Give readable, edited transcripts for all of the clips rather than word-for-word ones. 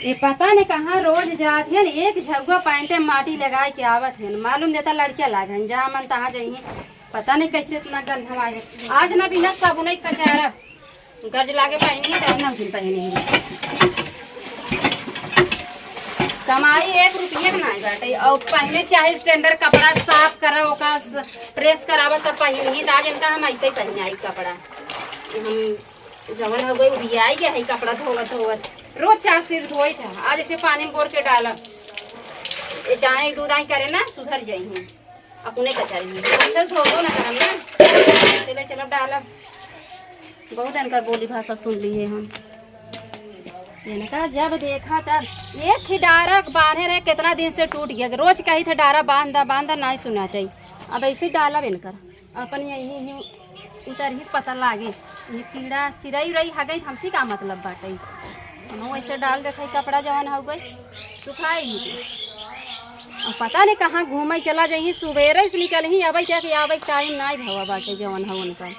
ये पता नहीं कहाँ रोज जात है एक झगुआ पैंटे माटी लगाए के आवत है मालूम देता लड़कियां लागन जहाँ मन तहाँ जाइए पता नहीं कैसे इतना गंध आए आज ना बिना साबुन कचारा गर्ज लागे पहनी है ना उसी पहनी है कमाई 1 रुपये का नहीं बाटे और पहले चाहे स्टैंडर्ड कपड़ा साफ करा ओका प्रेस करावा तब पहनी है आज इनका हम ऐसे ही पहने आई कपड़ा हम जवन हो गई उड़ी आई गया है कपड़ा धोवत धोवत रोज 4 सिर धोई था आज ऐसे पानी में बोर के डाला जाए दूध आई करे ना सुधर जाई अपने कचारी अच्छा धो दो ना करम ना चले चलो डाला बहुत अनकर बोली भाषा सुन ली है हम मैंने कहा जब देखा तब एक ही डारा बांधे रहे कितना दिन से टूट गया रोज कही था डारा बांधा नहीं सुना चाहिए अब ऐसे डाला बनकर अपन यही इधर ही पता लागे ये कीड़ा चिड़ई उड़ई हा गई हमसे का मतलब बाटे हम ऐसे डाल देते कपड़ा जवन हो गई सुखाए ही और पता नहीं कहाँ घूमे चला जाइए सुबेरे से निकल ही अब क्या कि अब टाइम नहीं भवा बाटे जवन हो उनका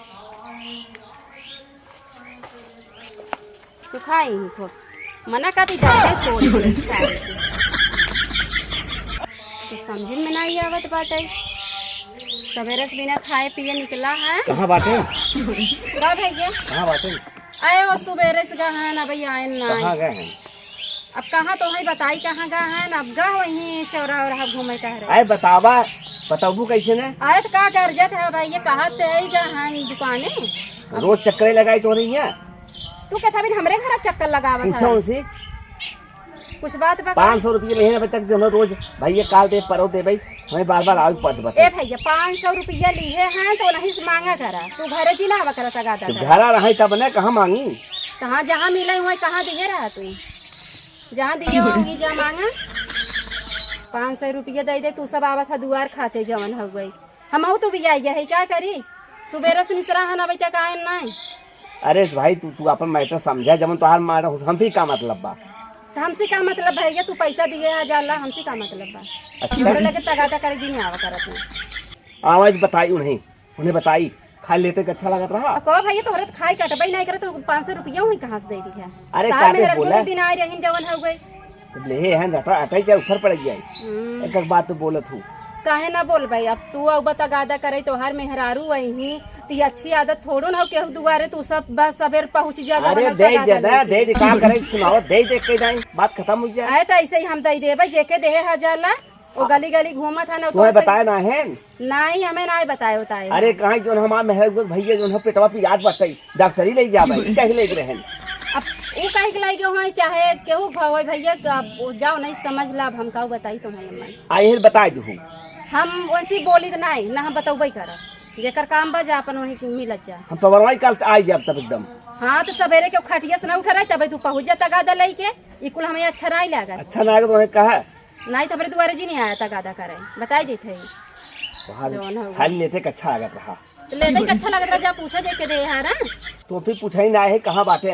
सुखाए ही थोड़ा मना करती जाते थोड़ी तो समझ में नहीं आवत बाटे सवेरे से बिना खाए पिए निकला है कहाँ बाटे का भैया कहाँ बाटे आए वो सुबेरे से गए हैं ना भैया आए ना कहाँ गए हैं अब कहाँ तो है बताई कहाँ गए हैं अब गए वहीं चौराहा घूमे कह रहे आए बतावा बताबू कैसे ने आए तो का करजत है भैया कहा तो है गए हैं दुकाने रोज चक्कर लगाई तो नहीं है तू कहता भी हमरे घर चक्कर लगावत पूछो है उनसे कुछ बात बता 500 रुपये महीने अभी तक जो है रोज भैया काल दे परो दे भाई हमें बार बार आगे पद बता ए भैया 500 रुपया लिए हैं तो नहीं से मांगा करा तू घरे जी ना करा सगा तो घरा रहे तब ने कहाँ मांगी कहाँ जहाँ मिले हुए कहाँ दिए रहा तू जहाँ दिए होगी जहाँ मांगा 500 रुपया दे दे तू सब आवत है दुआर खाचे जवन हो गई हम तो भी आई है क्या करी सुबेरे से निसरा है ना तक आए नहीं अरे भाई तू अपन मैटर समझा जब तुहार मार हम भी का मतलब बा तो हमसे का मतलब भैया तू पैसा दिए है जाला हमसे का मतलब बा अच्छा हमरे लगे तगादा करे जी नहीं आवा करत नहीं आवाज बताई उन्हें बताई खा लेते के अच्छा लगत रहा कहो भैया तोहरे खाई कटबई नहीं करे तो 500 रुपया हुई कहाँ से दे दी है अरे तार काटे मेहरा बोला दो दिन आए रही जवन हो गई ले हैं रटा अटै जाए ऊपर पड़ जाए एक बात तो बोलत हूँ काहे ना बोल भाई अब तू अब तगादा करे तो हर मेहरारू वही ती अच्छी आदत थोड़ो ना केहू दुआरे तू सब बस सबेर पहुंच जा अरे दे दे का करे सुनाओ दे के जाए बात खत्म हो जाए आए तो ऐसे ही हम दे देबे जेके देहे हजारला वो गली गली घूमत है ना तुम्हें बताया ना है नहीं हमें नहीं बताए बताए अरे कहाँ जो हमारे मेहर भैया जो पेटवा पे याद बताई डॉक्टरी ले जा भाई कहीं ले रहे अब वो कहीं के लायक हो चाहे केहू भाव भैया जाओ नहीं समझ ला हम का बताई तुम्हें आई बता दू हम वैसी बोली तो नहीं ना हम बतौबे कर जेकर काम बजा अपन वही मिलत जा हम तो बरवाई कल आई जाब तब एकदम हाँ तो सवेरे के खटिया से ना उठा रहे तब तू पहुंच जा तगादा लेके ई कुल हमें अच्छा नहीं लगा अच्छा ना तो उन्हें कहा नहीं तो दुआरे जी नहीं आया तगादा करे बताई देते खाली लेते का अच्छा लगत रहा तो लेते अच्छा लग रहा जा पूछा जे के दे यार तो फिर पूछा ही ना है कहाँ बाटे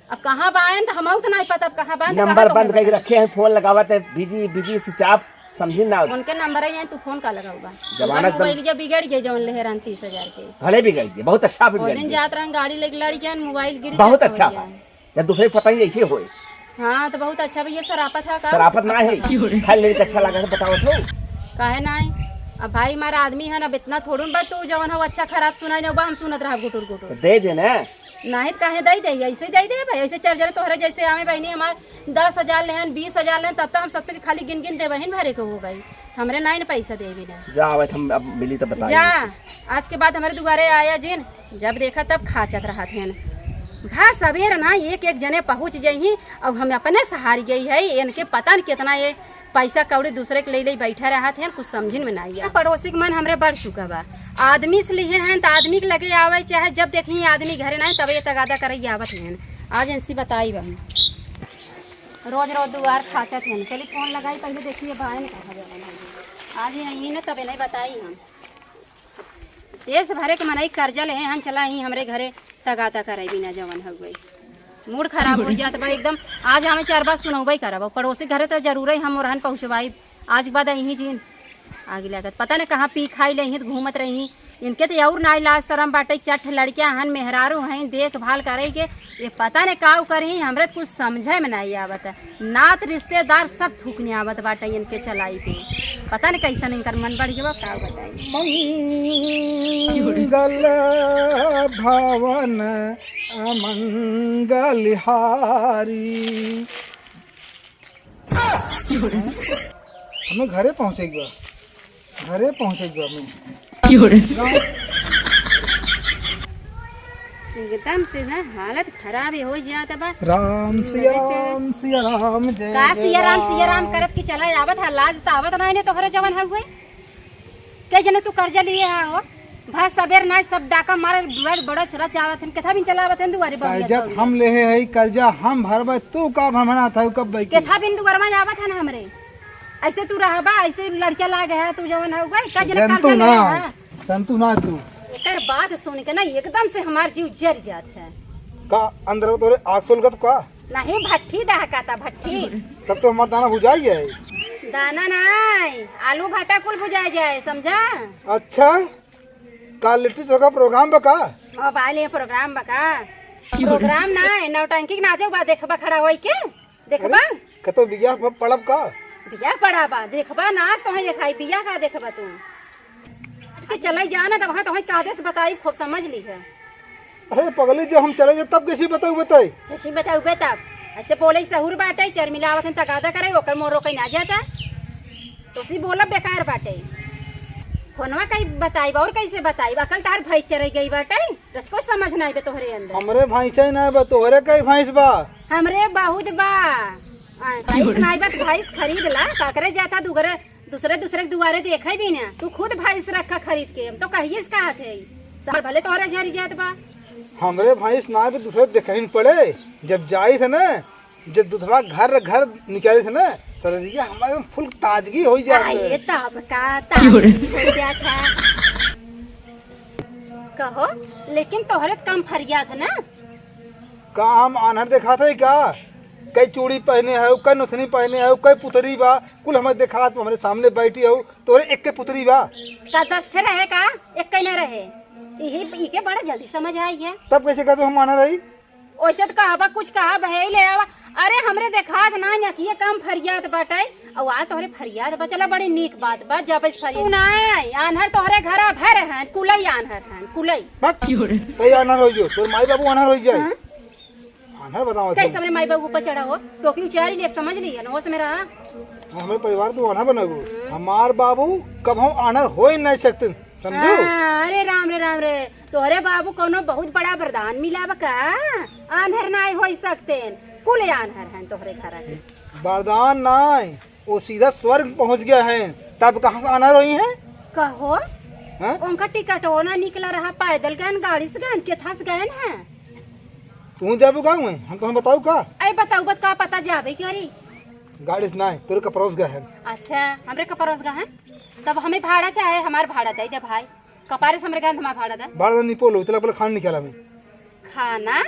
अब कहाँ बायन तो हम तो नहीं पता अब कहाँ बायन नंबर बंद करके रखे हैं फोन लगावत है बिजी स्विच ऑफ समझी ना उनके नंबर है तू फोन का लगा हुआ जमानत मोबाइल जब बिगड़ गए जवन लेहरान 30,000 के भले भी गई बहुत अच्छा वो दिन जात रहा गाड़ी लेके लड़ गया मोबाइल गिर बहुत अच्छा या दूसरे पता ही ऐसे होए हाँ तो बहुत अच्छा भैया सरापत है का सरापत ना है खाली लेके अच्छा लगा बताओ तो काहे नहीं अब भाई हमारा आदमी है ना इतना थोड़ून बात तू जवन हो अच्छा खराब सुनाई ना हम सुनत रहा गुटुर गुटुर दे देना नहीं काहे दे दे ऐसे दे दे भाई ऐसे चल जाए तोहरे जैसे आवे बहनी हमारे 10,000 लेहन 20,000 लेहन तब तक हम सबसे खाली गिन गिन दे बहन भरे को हो भाई हमरे नहीं ना पैसा दे भी ना जा हम अब मिली तो बता जा आज के बाद हमारे दुआरे आया जिन जब देखा तब खाचत रहा थे भा सवेर ना एक एक जने पहुँच जाही अब हम अपने सहार गई है इनके पता नहीं कितना ये पैसा कौड़ी दूसरे के ले बैठा रहा थे कुछ समझिन में नहीं पड़ोसी के मन हमरे बढ़ चुका बा आदमी से लिए हैं तो आदमी के लगे आवे चाहे जब देखिए आदमी घरे नहीं तब ये तगादा करे आवत हैं आज इनसी बताई बहन रोज रोज दुआर खाचत हैं चलिए फोन लगाई पहले देखिए बहन आज यही ना तबे नहीं बताई हम देश भरे के मनाई कर्जा ले हैं चला ही हमरे घरे तगादा करे बिना जवन हो गई मूड खराब हो जाता भाई एकदम आज हमें 4 बार सुनौबई करब पड़ोसी घरे तो जरूर ही हम रहन पहुँचवाई आज के बाद यहीं जी आगे लागत पता नहीं कहाँ पी खाई ले घूमत रही इनके तो और ना इलाज शरम बाटे, चठ लड़कियां हन मेहरारू हैं, देखभाल करे के ये पता नहीं काव करी, हमरे तो कुछ समझे में नहीं आवत है। नात रिश्तेदार सब थूकने आवत बाटे इनके चलाई पे, पता नहीं कैसा इनकर मन बढ़ गया का बताई। मंगल भवन अमंगल हारी। हमें घरे पहुँचेगा, घरे पहुँचेगा हमें एकदम से ना हालत खराब हो जाता बा। राम सिया राम जय का सिया राम करत की चला आवत है, लाज तो आवत नहीं ने तोहरे जवन है हुए के जने तू कर्जा लिए है हो भा सबेर ना सब डाका मारे बड़ा चला जावत है, कथा भी चलावत है दुआरे कर्जा हम ले है, कर्जा हम भरबे, तू का भरना था कब भाई कथा बिन दुआर में आवत है ना हमरे। ऐसे तू रहबा, ऐसे लड़का लाग है तू जवन है हुए का जने कर्जा ले है। संतु ना तू एकर बात सुन के ना एकदम से हमार जीव जर जात है। का अंदर तोरे आग सुलगत का नहीं भट्ठी दहकाता भट्ठी, तब तो हमारा दाना बुझाई है। दाना नहीं आलू भाटा कुल बुझाई जाए समझा। अच्छा का लिट्टी चोखा प्रोग्राम बका, मोबाइल प्रोग्राम बका, प्रोग्राम ना नौटंकी नाचो बा, देखबा खड़ा होई के देखबा कतो बिया पड़ब का बिया पड़ा बा, देखबा नाच तो है दिखाई बिया का देखबा तू के चले जाना तब वहां तो है कादेश बताई खूब समझ ली है। अरे पगली जब हम चले जाए तब कैसे बताऊ बताई, ऐसे बताऊ तब ऐसे बोले सहूर बाटे चर मिलावत है तगादा करे ओकर मोर रोकई ना जाता तो सी बोला बेकार बाटे। फोनवा कई बताई और कैसे बताई, अकल तार भैंस चर गई बाटे, रचको समझ ना आवे तोहरे अंदर। हमरे भैंस ना बा, तोहरे कई भैंस बा, हमरे बहुत बा भैंस ना बा, भैंस खरीद ला काकरे जाता दूसरे दुआरे देखे भी ना, तू खुद भैंस रखा खरीद के, हम तो कहिए कहा थे साल भले तोहरे झरी जात बा। हमरे भैंस ना भी दूसरे देखने पड़े, जब जाई थे ना, जब दूधवा घर निकाले थे ना, शरीरिया हमारे फुल ताजगी हो जाए। तब का ताजगी हो जाता कहो, लेकिन तोहरे कम फरियाद ना का हम आनहर देखा था क्या, कई चूड़ी पहने है, कई नुथनी पहने है, कई पुतरी बा, कुल हमें देखा तो हमारे सामने बैठी है, तोरे एक के पुतरी बा का 10 ठे रहे का एक कैले रहे, यही के बड़ा जल्दी समझ आई है। तब कैसे कहते हम आना रही, वैसे तो कहा कुछ कहा बहे ले आवा, अरे हमरे देखा ना ये कम फरियाद बाटे और आ तोहरे फरियाद बा, चला बड़ी नीक बात बा। जब इस फरियाद ना आनहर तोहरे घर भर है, कुलई आनहर है कुलई कई आनहर हो जो, तोर माई बाबू आनहर हो जाए। आनहर बताओ कैसे हमरे माई बाबू ऊपर चढ़ा हो, टोकरी उचारी ले समझ ली है ना, वो मेरा हमारे परिवार तो आनहर बनगो, हमार बाबू कब हम आनहर हो ही नहीं सकते समझो। अरे राम रे तोहरे बाबू कोनो बहुत बड़ा वरदान मिला बका, आनहर नहीं हो सकते, कुल आनहर हैं तोहरे घर के। वरदान नहीं, वो सीधा स्वर्ग पहुंच गया है, तब कहाँ से आनहर हुई है कहो। हाँ? उनका टिकट होना निकला रहा, पैदल गए गाड़ी से गए केथा से गए हैं। तू जाबू गाँव में हमको हम बताऊ का, अरे बताऊ बत का पता जाबे क्यारी गाड़ी से नहीं तोरे कपड़ोस गए हैं। अच्छा हमरे कपरोस गए हैं, तब हमें भाड़ा चाहे हमार भाड़ा दे दे भाई, कपारे से हमरे गए हमार भाड़ा दे। बार नहीं पोलो चला बोले खाना निकाला मैं, खाना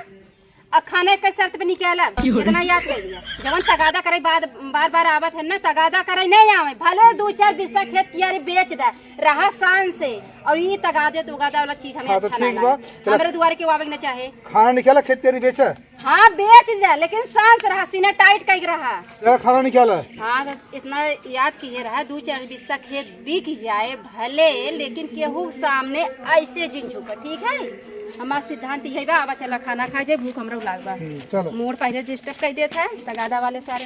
खाने के शर्त पे निकाला इतना याद कर लिया, जवन तगादा करे बार बार आवत है ना, तगादा करे नहीं आवे, भले 2-4 बिस्सा खेत कियारी बेच दे रहा शान से, और ये तगादे तुगादा वाला चीज हमें अच्छा ना लगे, हमारे द्वारे के आवे न चाहे। खाना निकाला खेत तेरी बेचा, हाँ बेच दे लेकिन शान से रहा, सीना टाइट कर रहा। क्या खाना निकाला, हाँ इतना याद किए रहा, 2-4 बिस्सा खेत बिक जाए भले, लेकिन केहू सामने ऐसे जिन झुका, ठीक है। हमारा सिद्धांत यही बा, आवा चला खाना खा जाए, भूख हमरा लागबा, चलो मोर पहले डिस्टर्ब कर देता है तगादा वाले सारे।